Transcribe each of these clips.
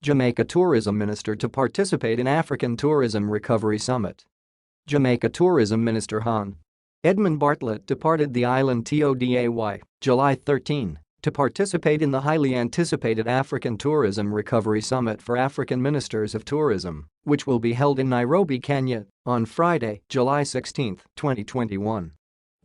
Jamaica Tourism Minister to participate in African Tourism Recovery Summit. Jamaica Tourism Minister Hon. Edmund Bartlett departed the island today, July 13, to participate in the highly anticipated African Tourism Recovery Summit for African Ministers of Tourism, which will be held in Nairobi, Kenya, on Friday, July 16, 2021.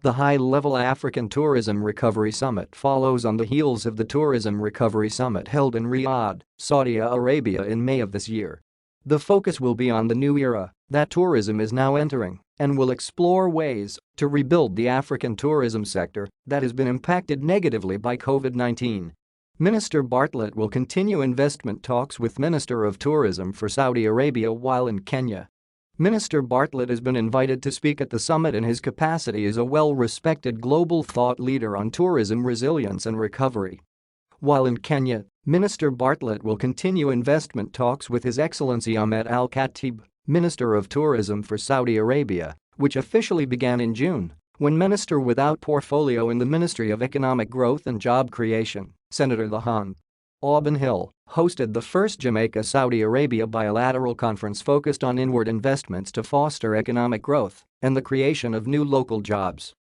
The high-level African Tourism Recovery Summit follows on the heels of the Tourism Recovery Summit held in Riyadh, Saudi Arabia in May of this year. The focus will be on the new era that tourism is now entering and will explore ways to rebuild the African tourism sector that has been impacted negatively by COVID-19. Minister Bartlett will continue investment talks with Minister of Tourism for Saudi Arabia while in Kenya. Minister Bartlett has been invited to speak at the summit in his capacity as a well-respected global thought leader on tourism resilience and recovery. While in Kenya, Minister Bartlett will continue investment talks with His Excellency Ahmed Al-Khatib, Minister of Tourism for Saudi Arabia, which officially began in June, when Minister without portfolio in the Ministry of Economic Growth and Job Creation, Senator Hon. Auburn Hill, hosted the first Jamaica-Saudi Arabia bilateral conference focused on inward investments to foster economic growth and the creation of new local jobs.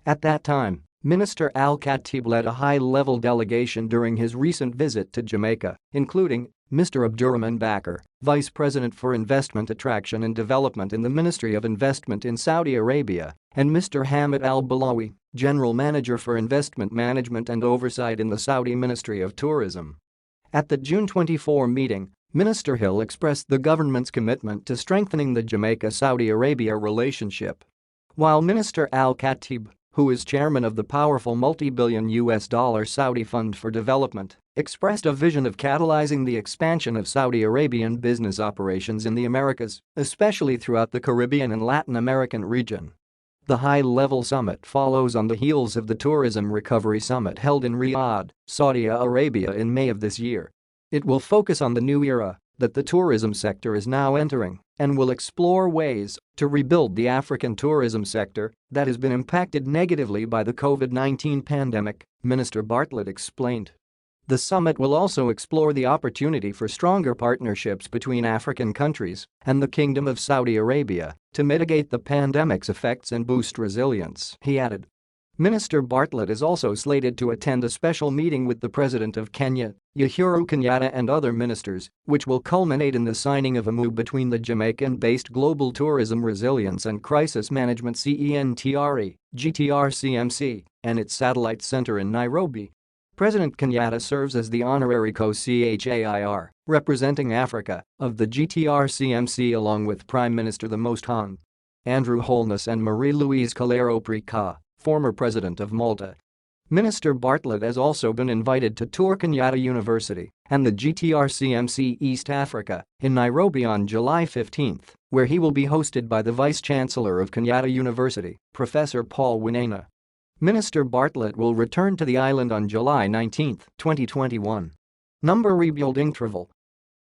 At that time, Minister Al-Khatib led a high-level delegation during his recent visit to Jamaica, including Mr. Abdurrahman Bakr, Vice President for Investment Attraction and Development in the Ministry of Investment in Saudi Arabia, and Mr. Hamid Al-Balawi, General Manager for Investment Management and Oversight in the Saudi Ministry of Tourism. At the June 24 meeting, Minister Hill expressed the government's commitment to strengthening the Jamaica-Saudi Arabia relationship. While Minister Al-Khatib, who is chairman of the powerful multi-billion US dollar Saudi Fund for Development, expressed a vision of catalyzing the expansion of Saudi Arabian business operations in the Americas, especially throughout the Caribbean and Latin American region. The high-level summit follows on the heels of the Tourism Recovery Summit held in Riyadh, Saudi Arabia in May of this year. It will focus on the new era that the tourism sector is now entering and will explore ways to rebuild the African tourism sector that has been impacted negatively by the COVID-19 pandemic, Minister Bartlett explained. The summit will also explore the opportunity for stronger partnerships between African countries and the Kingdom of Saudi Arabia to mitigate the pandemic's effects and boost resilience, he added. Minister Bartlett is also slated to attend a special meeting with the President of Kenya, Uhuru Kenyatta, and other ministers, which will culminate in the signing of a MOU between the Jamaican-based Global Tourism Resilience and Crisis Management CENTRE, GTRCMC, and its satellite center in Nairobi. President Kenyatta serves as the honorary co-CHAIR, representing Africa, of the GTRCMC along with Prime Minister the Most Hon. Andrew Holness and Marie-Louise Calero-Prica, former president of Malta. Minister Bartlett has also been invited to tour Kenyatta University and the GTRCMC East Africa in Nairobi on July 15, where he will be hosted by the Vice-Chancellor of Kenyatta University, Professor Paul Winena. Minister Bartlett will return to the island on July 19, 2021. Number rebuilding travel.